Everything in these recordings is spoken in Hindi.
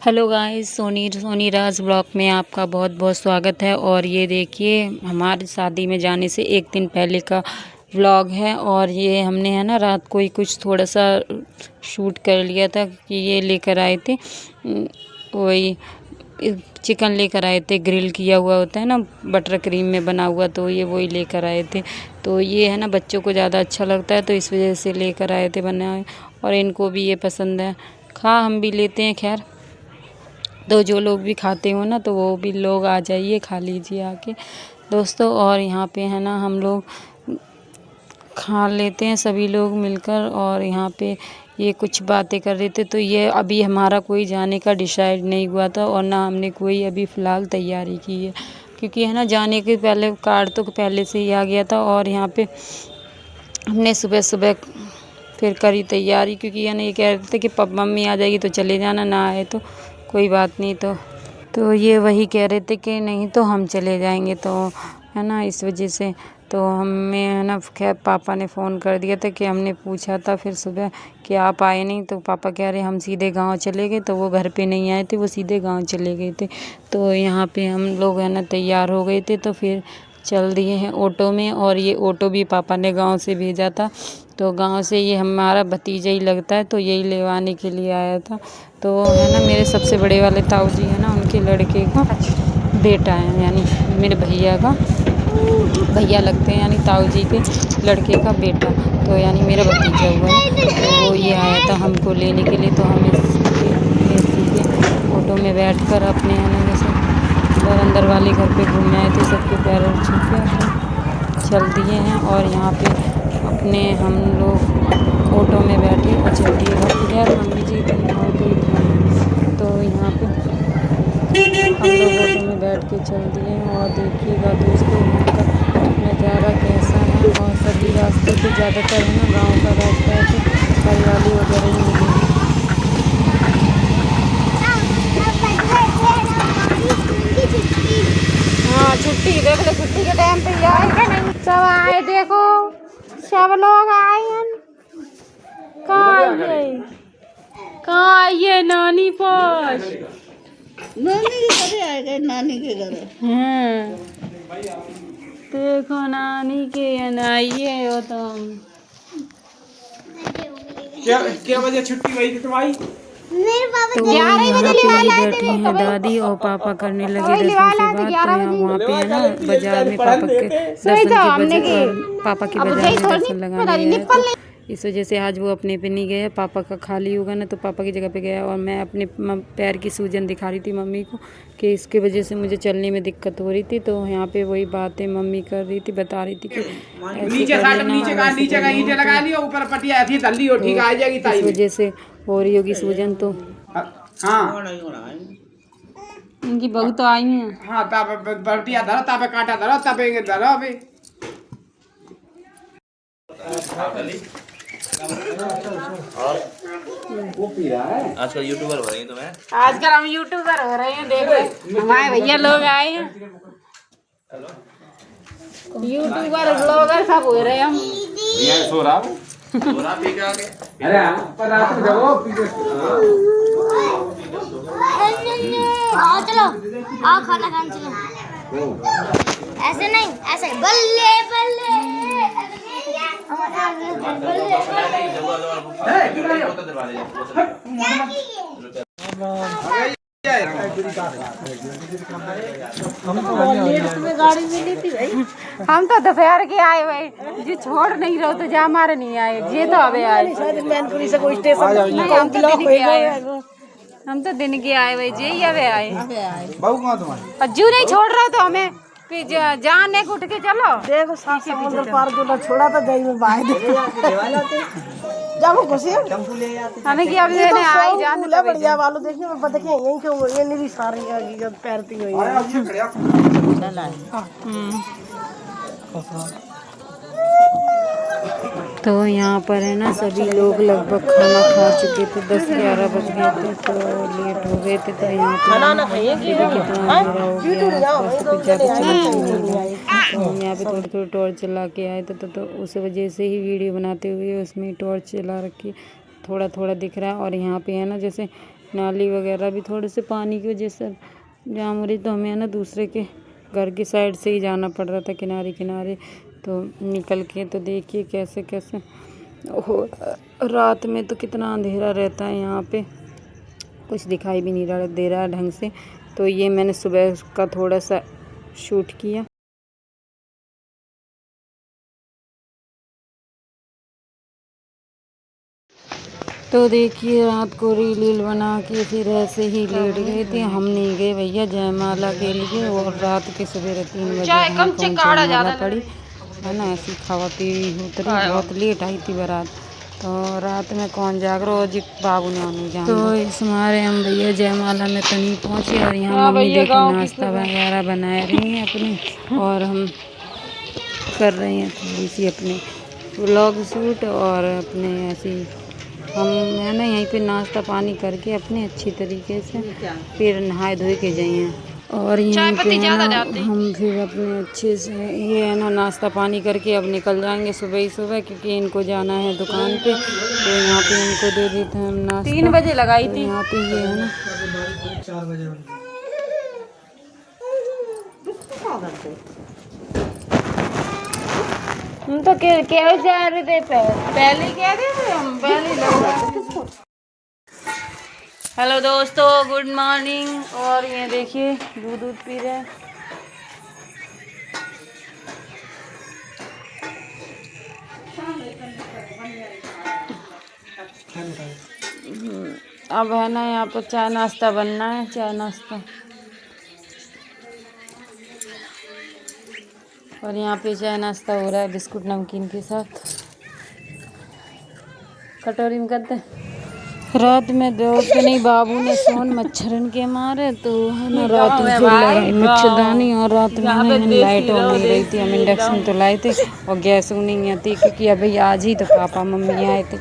हेलो गाइस, सोनी राज ब्लॉग में आपका बहुत बहुत स्वागत है। और ये देखिए हमारी शादी में जाने से एक दिन पहले का व्लॉग है। और ये हमने है ना रात को ही कुछ थोड़ा सा शूट कर लिया था कि ये लेकर आए थे वही चिकन लेकर आए थे, ग्रिल किया हुआ होता है ना बटर क्रीम में बना हुआ, तो ये वही लेकर आए थे। तो ये है ना बच्चों को ज़्यादा अच्छा लगता है तो इस वजह से लेकर आए थे बनाए, और इनको भी ये पसंद है। हम भी लेते हैं खैर, तो जो लोग भी खाते हो ना तो वो भी लोग आ जाइए, खा लीजिए आके दोस्तों। और यहाँ पे है ना हम लोग खा लेते हैं सभी लोग मिलकर। और यहाँ पे ये कुछ बातें कर रहे थे, तो ये अभी हमारा कोई जाने का डिसाइड नहीं हुआ था और ना हमने कोई अभी फ़िलहाल तैयारी की है, क्योंकि है ना जाने के पहले कार्ड तो पहले से ही आ गया था। और यहाँ पे हमने सुबह सुबह फिर करी तैयारी, क्योंकि है ना ये कह रहे थे कि मम्मी आ जाएगी तो चले जाना, ना आए तो कोई बात नहीं। तो ये वही कह रहे थे कि नहीं तो हम चले जाएंगे, तो है ना इस वजह से तो हमें है ना खैर पापा ने फ़ोन कर दिया था कि हमने पूछा था फिर सुबह कि आप आए नहीं, तो पापा कह रहे हम सीधे गांव चले गए, तो वो घर पे नहीं आए थे, वो सीधे गांव चले गए थे। तो यहाँ पे हम लोग है ना तैयार हो गए थे, तो फिर चल दिए हैं ऑटो में। और ये ऑटो भी पापा ने गांव से भेजा था, तो गांव से ये हमारा भतीजा ही लगता है, तो यही लेवाने के लिए आया था। तो है ना मेरे सबसे बड़े वाले ताऊ जी है ना, उनके लड़के का बेटा है, यानी मेरे भैया का भैया लगते हैं, यानी ताऊ जी के लड़के का बेटा, तो यानी मेरा भतीजा हुआ है। तो वो ये आया था हमको लेने के लिए, तो हम सीधे ऑटो में बैठकर अपने है ना जैसे अंदर वाले घर पे घूमने आए थे, सबके पैर छू के चल दिए हैं। और यहाँ पे अपने हम लोग ऑटो में बैठे और चल दिए घर पे। यार मम्मी जी तुम यहाँ पे, तो यहाँ पे हम लोग ऑटो में बैठ के चल दिए हैं। और देखिएगा दोस्तों यहाँ का नज़ारा कैसा है। और सभी रास्ते पे ज़्यादातर है ना गाँव का रास्ता है, तो हरियाली वगैरह ही मिलेगी। हाँ छुट्टी देख लो, छुट्टी के टाइम पे आएगा नहीं, सब आए देखो, सब लोग आए हैं। कहाँ आइए नानी पास, नानी के घरे आए गए, नानी के घर हैं देखो नानी के यहाँ आइए हो तुम। क्या बजे छुट्टी हुई थी तुम्हारी? तो यहाँ पे बैठी हैं दादी और पापा करने लगे दसवीं से बात। तो यहाँ वहाँ पे है ना बाजार में पापा के दर्शन लगाने गए, तो इस वजह से आज वो अपने पे नहीं गया, पापा का खाली होगा ना तो पापा की जगह पे गया। और मैं अपने पैर की सूजन दिखा रही थी मम्मी को कि इसके वजह से मुझे चलने में दिक्कत हो रही थी। तो यहाँ पे वही बातें मम्मी कर रही थी, बता रही थी कि नीचे का ईंटें लगा लियो, ऊपर पटिया थी तल्ली हो, ठीक आ जाएगी ताई। इस वजह से हो रही होगी सूजन। तो हाँ इनकी बहू तो आई है। हाँ तब पटिया धरो, तब कांटा धरो, तब धरो अभी। वो पी रहा है आजकल यूट्यूबर हो रही हैं तुम्हें। आजकल हम यूट्यूबर हो रहे हैं, देखो हमारे भैया लोग आए हैं, यूट्यूबर ब्लॉगर सब हो रहे हैं हम। ये सो रहा पी के आगे। अरे पर रात में जब पी के आओ चलो, आओ खाना खाने चलो। ऐसे नहीं, ऐसे बल्ले बल्ले हम तो दोपहर के आए भाई जी, छोड़ नहीं रहो तो जा मारे नहीं आए जी, तो अबे आए हम तो दिन के आए भाई जी, अबे आए बहू कहाँ तुम्हारी? अज्जू नहीं छोड़ रहा तो हमें जाने उठ के चलो। देखो साथ समुद्र पार जो छोड़ा था जाई में बाहर जाओ खुशी हमें क्या अभी ने आई जान ले बढ़िया वालों देखिए, मैं देखे यहीं क्यों ये नहीं भी सारी है पैरती हुई है। तो यहाँ पर है ना सभी लोग लगभग खाना खा चुके थे, 10-11 बज गए थे, तो लेट हो गए थे। तो यहाँ पे यहाँ पे थोड़ी थोड़ी टॉर्च जला के आए थे, तो उस वजह से ही वीडियो बनाते हुए उसमें टॉर्च जला रखी, थोड़ा थोड़ा दिख रहा है। और यहाँ पे है ना जैसे नाली वगैरह भी थोड़े से पानी की वजह से जाम हो रही, तो हमें है ना दूसरे के घर की साइड से ही जाना पड़ रहा था किनारे किनारे। तो निकल के तो देखिए कैसे कैसे हो, रात में तो कितना अंधेरा रहता है यहाँ पे, कुछ दिखाई भी नहीं दे रहा है ढंग से। तो ये मैंने सुबह का थोड़ा सा शूट किया। तो देखिए रात को रील बना के फिर ऐसे ही लेट गए थे। हम नहीं गए भैया जयमाला के लिए, और रात के सवेरे 3 बजे हमें जयमाला पड़ी है ना। ऐसी खावा पी उतरी, बहुत लेट आई थी बारात। तो रात में कौन जाग रहा, जी बाबू ने नहीं जाना। तो इस मारे हम भैया जयमाला में तो नहीं पहुँचे, और यहाँ मम्मी देखो नाश्ता वगैरह बनाए रही हैं अपने, और हम कर रहे हैं थोड़ी सी अपने व्लॉग शूट। और अपने ऐसे हम है ना यहीं पे नाश्ता पानी करके अपने अच्छी तरीके से फिर नहाए धोए के जाइए, और यहीं पे है ना हम फिर अपने अच्छे से ये है ना नाश्ता पानी करके अब निकल जाएंगे सुबह ही सुबह, क्योंकि इनको जाना है दुकान पे। तो यहाँ पे इनको दे देते हैं हम नाश्ता। 3 बजे लगाई थी यहाँ पे, ये है ना 4 बजे। हम तो क्या जा रहे थे, पहले कह रहे थे हम, पहले लगा। हेलो दोस्तों, गुड मॉर्निंग। और ये देखिए दूध पी रहे हैं। अब है ना यहाँ पर चाय नाश्ता बनना है, चाय नाश्ता। और यहाँ पे चाय नाश्ता हो रहा है बिस्कुट नमकीन के साथ, कटोरी में करते हैं। रात में दो तो नहीं, बाबू ने सोन मच्छरन के मारे, तो है ना रात में फिर लगाई मच्छरदानी। और रात में लाइट ऑन नहीं रही थी, हम इंडक्शन तो लाए थे और गैस नहीं आती, क्योंकि अभी आज ही तो पापा मम्मी आए थे,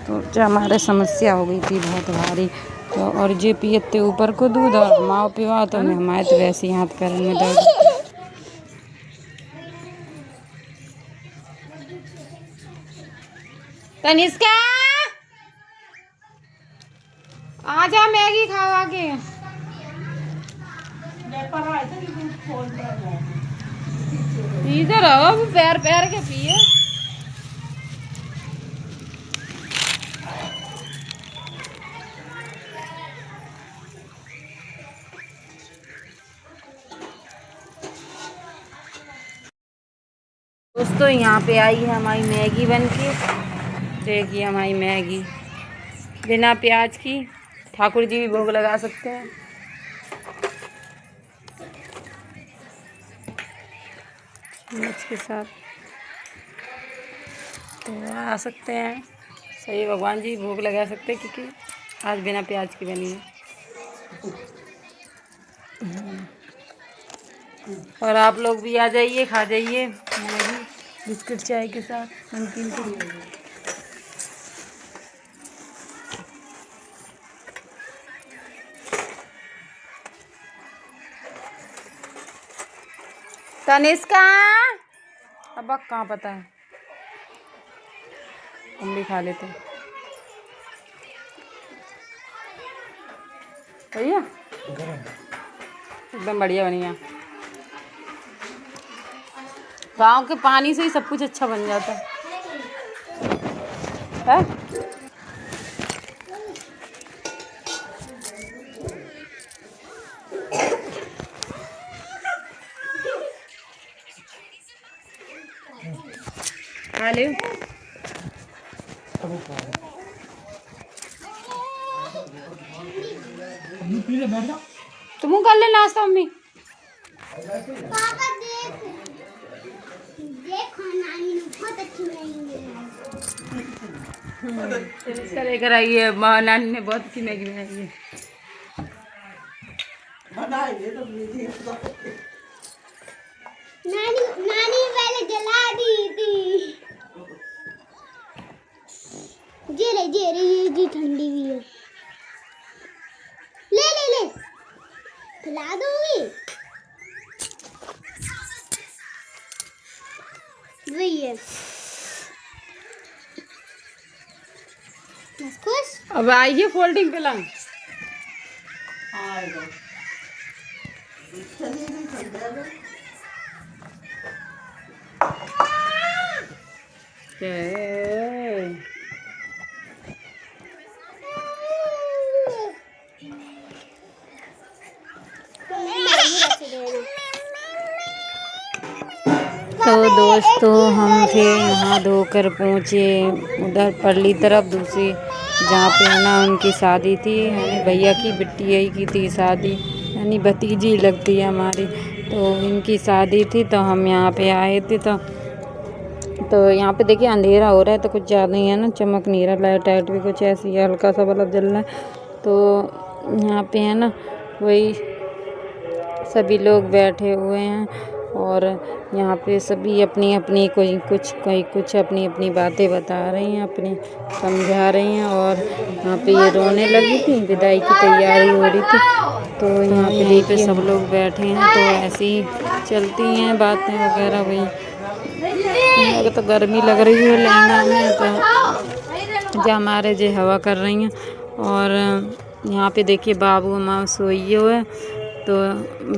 तो जो हमारे समस्या हो गई थी बहुत भारी। तो और जे पियते ऊपर को दूध और माओ पिवा, तो हमारे तो वैसे ही हाथ पैर में दर्द। तनिष्का आजा, मैगी खाओ आके। इधर आओ, पैर पैर के पिए। दोस्तों यहाँ पे आई है हमारी मैगी बनके, देखिए हमारी मैगी बिना प्याज की। ठाकुर जी भी भोग लगा सकते हैं। मिर्च के साथ तो आ सकते हैं, सही भगवान जी भोग लगा सकते हैं, क्योंकि आज बिना प्याज की बनी है। और आप लोग भी आ जाइए, खा जाइए मैगी बिस्कुट चाय के साथ नमकीन के। तनिष्का अब कहाँ पता है, हम भी खा लेते हैं भैया, एकदम बढ़िया बनिया। गाँव के पानी से ही सब कुछ अच्छा बन जाता है? हेलो तुम कर ले नाश्ता मम्मी। पापा देख देखो नानी ने बहुत अच्छी मैगी इसका लेकर आई है, नानी ने बहुत अच्छी मैगी बनाई है। नानी नानी पहले जला दी थी। जे रे ये जी ठंडी भी है। ले ले ले खिला दूंगी। वही है बस खुश। अब आइए फोल्डिंग पे लाऊं। तो दोस्तों हम फिर नहा धोकर पहुँचे उधर परली तरफ दूसरी, जहाँ पे है ना उनकी शादी थी, यानी भैया की बिटिया की थी शादी, यानी भतीजी लगती है हमारी। तो इनकी शादी थी तो हम यहाँ पे आए थे। तो यहाँ पे देखिए अंधेरा हो रहा है तो कुछ ज़्यादा ही है ना, चमक नहीं रहा, लाइट वाइट भी कुछ ऐसी है, हल्का सा बल्ब जल रहा है। तो यहाँ पे है ना वही सभी लोग बैठे हुए हैं और यहाँ पे सभी अपनी अपनी कोई कुछ अपनी अपनी बातें बता रही हैं, अपनी समझा रही हैं। और यहाँ पे ये रोने लगी थी, विदाई की तैयारी हो रही थी। तो यहाँ पे देखिए सब लोग बैठे हैं, तो ऐसे ही चलती हैं बातें वगैरह। वही मेरे तो गर्मी लग रही है लहंगा में, तो जो हमारे जो हवा कर रही हैं। और यहाँ पे देखिए बाबू हमारा सोई हुए है, तो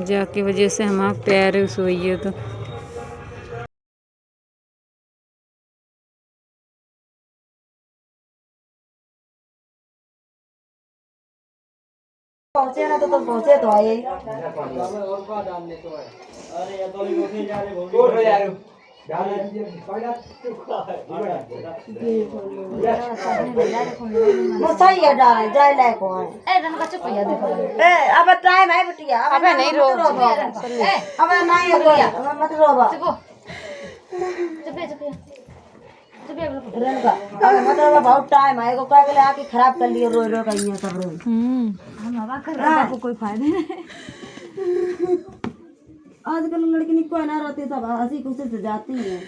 जाके वजह से हमारा पैर सोई है। तो पहुंचे ना तो पहुंचे तो आए। सही है डाल जाए लायक हो। अब टाइम है बिटिया, अब नहीं रो, अब नहीं रो, मत रो बा। मतलब बहुत टाइम आएगा, क्या के लिए आके खराब कर लिए, रो रो कर ये सब रो। हम हवा कर रहे हैं, कोई फायदा नहीं। आजकल लड़की नहीं कोई ना रोती, सब हंसी खुशी से जाती है।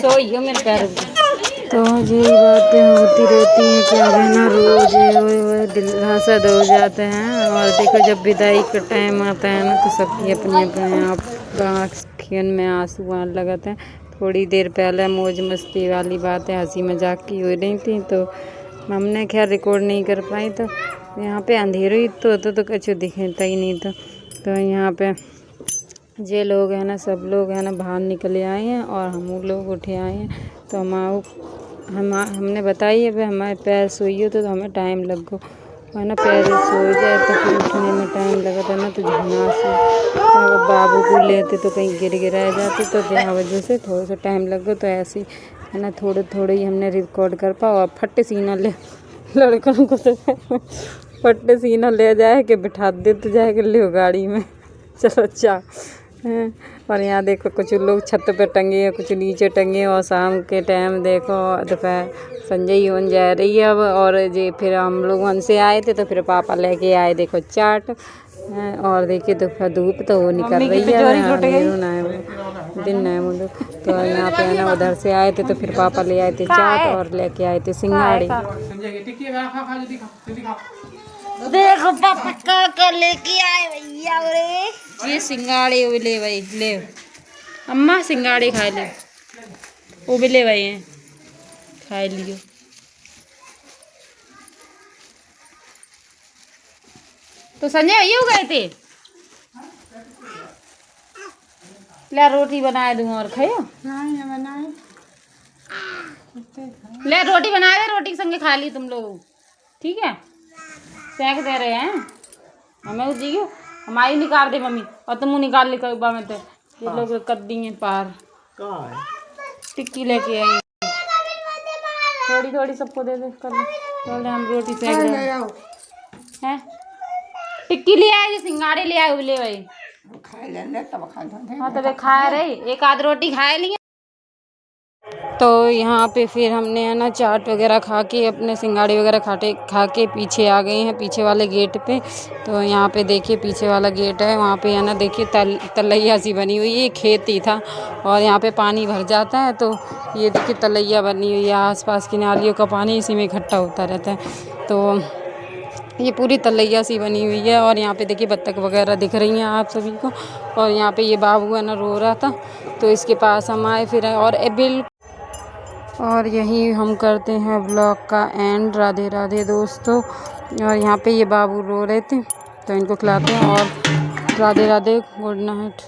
सोइयो मेरे पैर। तो यही बातें होती रहती हैं, क्या रहना रोज दिल हसद हो जाते हैं। और देखो जब विदाई का टाइम आता है ना, तो सबकी अपने अपने आप आँखियों में आंसू आने लगते हैं। थोड़ी देर पहले मौज मस्ती वाली बातें हंसी मजाक की हो रही थी, तो हमने खैर रिकॉर्ड नहीं कर पाई। तो यहाँ पे अंधेरे ही तो होता तो कुछ दिखता ही नहीं था। तो यहाँ पे ये लोग हैं ना, सब लोग हैं ना बाहर निकले आए हैं और हम लोग उठे आए हैं। तो हमने बताई है भाई हमारे पैर सोइए तो हमें टाइम लग गो है ना, पैर सो जाए तो फिर उठने में टाइम लगा था ना। तो झुना से तो बाबू को लेते तो कहीं गिर आ जाते, तो यहाँ वजह से थोड़ा सा टाइम लग गया। तो ऐसे ही है ना थोड़े ही हमने रिकॉर्ड कर पाओ। और फट्टे सीना ले लड़कों को तो फट्टे सीना ले जाए कि बिठा दे तो जाए कि ले गाड़ी में चलो अच्छा। और यहाँ देखो कुछ लोग छत पे टंगे हैं, कुछ नीचे टंगे। और शाम के टाइम देखो दोपहर संजय होने जा रही है अब। और ये फिर हम लोग वहाँ से आए थे, तो फिर पापा लेके आए देखो चाट। और देखिए दोपहर धूप तो वो निकल रही है, दिन है वो लोग। तो यहाँ पे है ना उधर से आए थे, तो फिर पापा ले आए थे चाट और लेके आए थे सिंघाड़े। देखो पापा क्या लेके आए भैया, ये सिंघाड़े उबले भाई ले, अम्मा सिंघाड़े खा ले, उबले भाई हैं, खा लियो। तो संजय भैया हो गए थे, ले रोटी बनाए दूँ और खाओ। ले रोटी बनाए दे, रोटी के संगे खा ली तुम लोग, ठीक है। सेंक दे रहे हैं हमें उस जी हमारी निकाल दे मम्मी, और तुम निकाल ले कई बार में। तो ये लोग कर दिए पार, टिक्की लेके आई थोड़ी थोड़ी सबको दे दे कर ले। तो हम रोटी सेंक रहे हैं, टिक्की ले आए, सिंघाड़े ले आए उबले भाई। हाँ तो खा रहे, एक आध रोटी खाए लिए। तो यहाँ पे फिर हमने है ना चाट वगैरह खा के अपने सिंघाड़े वगैरह खा के पीछे आ गए हैं, पीछे वाले गेट पे। तो यहाँ पे देखिए पीछे वाला गेट है, वहाँ पे है ना देखिए तलैया सी बनी हुई है, खेत ही था और यहाँ पे पानी भर जाता है। तो ये देखिए तलैया बनी हुई है, आसपास की नालियों का पानी इसी में इकट्ठा होता रहता है। तो ये पूरी तलैया सी बनी हुई है और यहाँ पे देखिए बत्तख वगैरह दिख रही हैं आप सभी को। और यहाँ पे ये बाबू है ना रो रहा था तो इसके पास हम आए फिर और और यही हम करते हैं व्लॉग का एंड। राधे राधे दोस्तों। और यहाँ पे ये बाबू रो रहे थे तो इनको खिलाते हैं और राधे राधे, गुड नाइट।